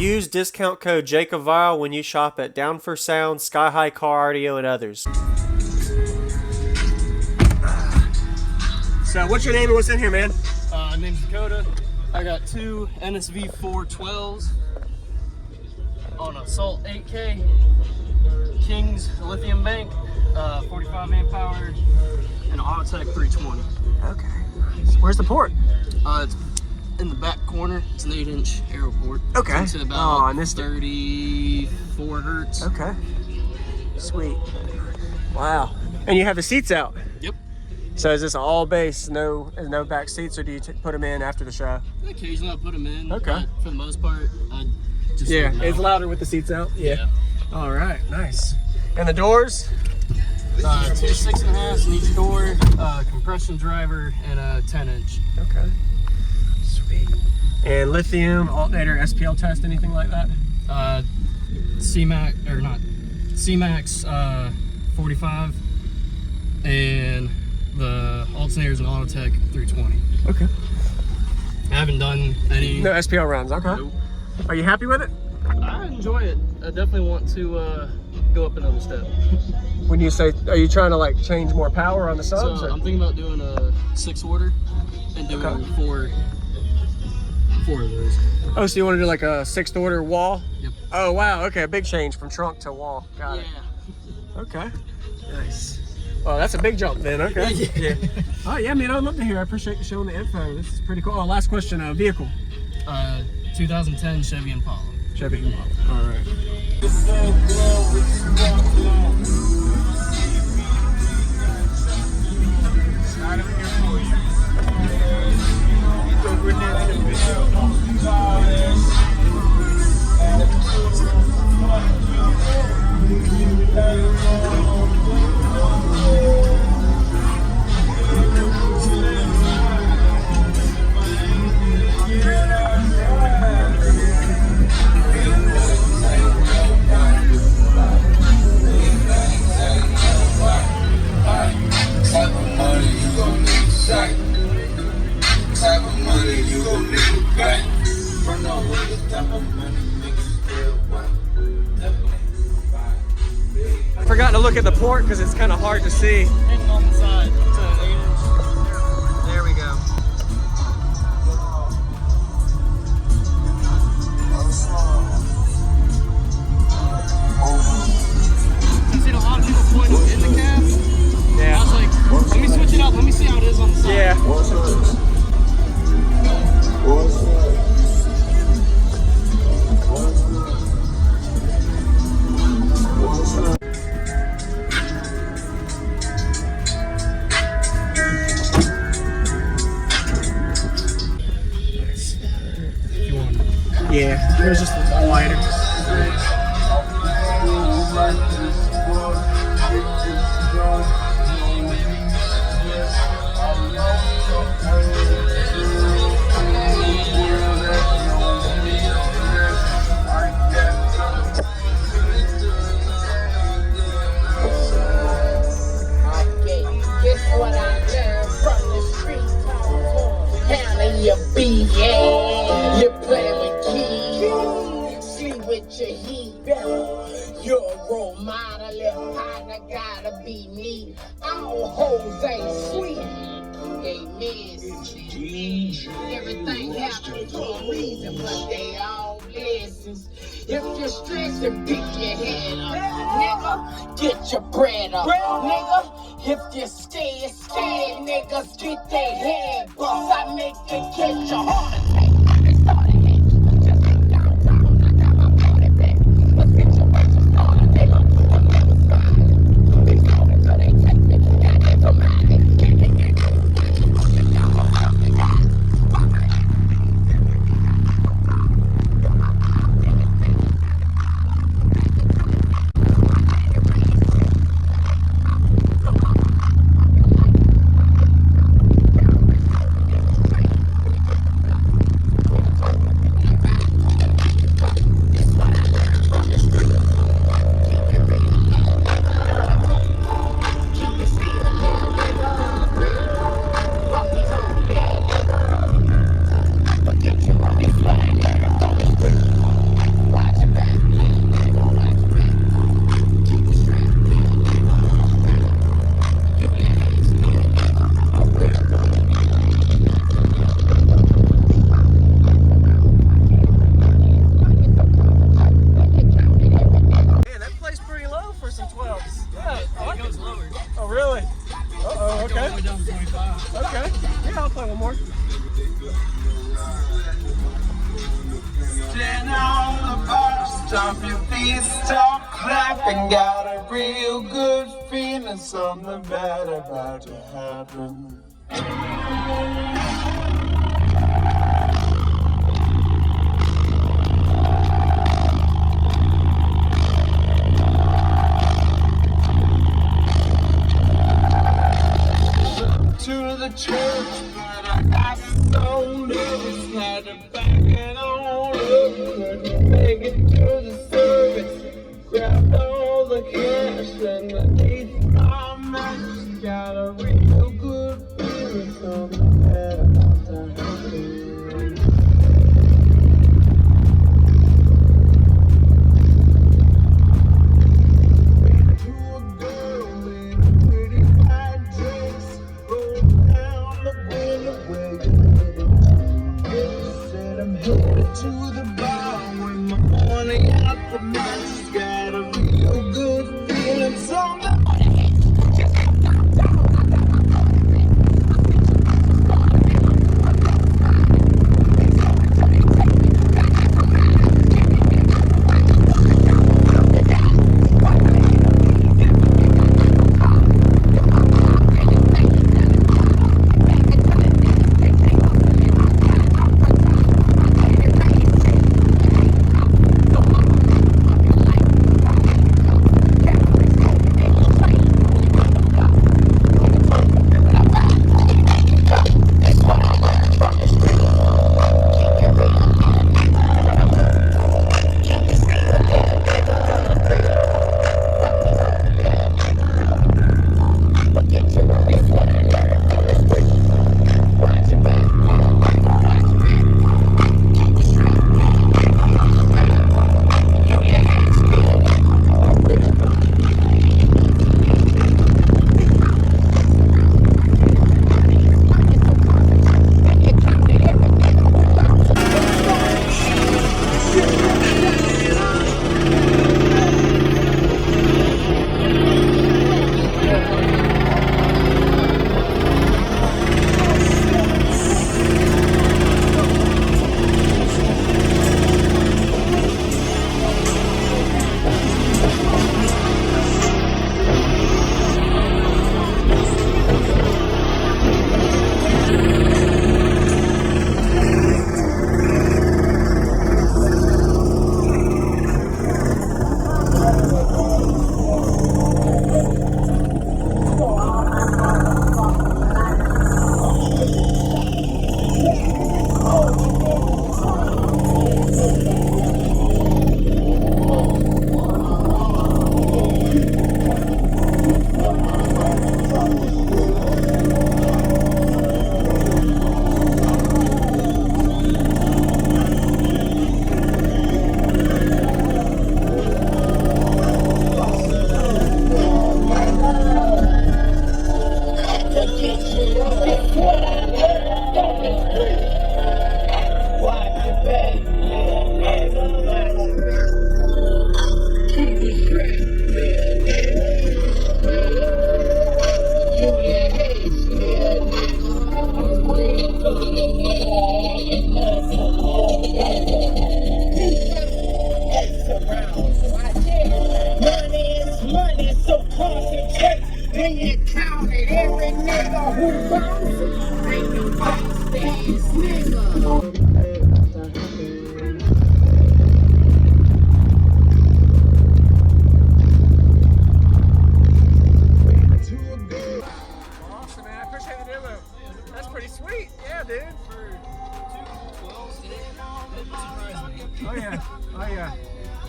Use discount code JacobViral when you shop at Down for Sound, SkyHigh Car Audio, and others. So what's your name and what's in here, man? Name's Dakota. I got two NSv4 12s on a Salt 8K, King's lithium bank, 45 amp hour, and an Autotech 320. Okay. Where's the port? It's in the back corner. It's an 8-inch aeroport. Okay. It's about and this 34 hertz. Okay. Sweet. Wow. And you have the seats out. Yep. So is this all base, no back seats, or do you put them in after the show? Occasionally I put them in. Okay. But for the most part, I just it's louder with the seats out. Yeah. All right. Nice. And the doors? 2 6.5s in each door, compression driver, and a 10-inch. Okay. Sweet. And lithium, alternator, SPL test, anything like that? C-Max, or not, C-Max 45, and the alternator's an Autotech 320. Okay. I haven't done any. No SPL runs, okay. Nope. Are you happy with it? I enjoy it. I definitely want to go up another step. When you say, are you trying to like change more power on the subs? So or? I'm thinking about doing a 6-order and doing four of those. Oh, so you want to do like a 6th order wall? Yep. Oh, wow. Okay, a big change from trunk to wall. Got it. Yeah. Okay. Nice. Well, that's a big jump then. Okay. Yeah. Oh, yeah, man. I'd love to hear. I appreciate you showing the info. This is pretty cool. Oh, last question. Vehicle. 2010 Chevy Impala. Chevy Impala. All right. I forgot to look at the port because it's kind of hard to see. Hidden on the side. It's an 8-inch. There we go. I've seen a lot of people pointing in the cab. Yeah. I was like, let me switch it up. Let me see how it is on the side. Yeah. Yeah, it was just wider. What I learned from the street, handling your BA, you play with keys, sleep with your heat. You're a role model, if partner gotta be me. All hoes ain't sweet, they miss. Everything happens for a reason, but they all blessings. If you're stressed and pick your head up, nigga, get your bread up, nigga. If you're scared, niggas get their head bust. I make it catch your heart attack. It started it. Just ain't downtown. I got my money back. Let's get your bitches started, nigga. I'm never started. Big dog until they take me. Got it for mine. Keep it in. stomp your feet, start clapping. Got a real good feeling, something bad about to happen. To the church, but I got so nervous, had to back it on up. Couldn't make it to the service. Grabbed all the cash and ate my match. Got a real good feeling, something bad about to happen. To the bar with my money out the match. Got a real good feeling, something.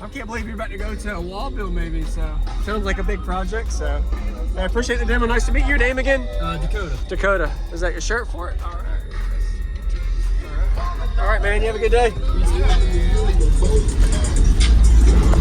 I can't believe you're about to go to a wall build maybe, so sounds like a big project, so I appreciate the demo. Nice to meet you. Your name again? Dakota. Dakota. Is that your shirt for it? All right. All right, man. You have a good day.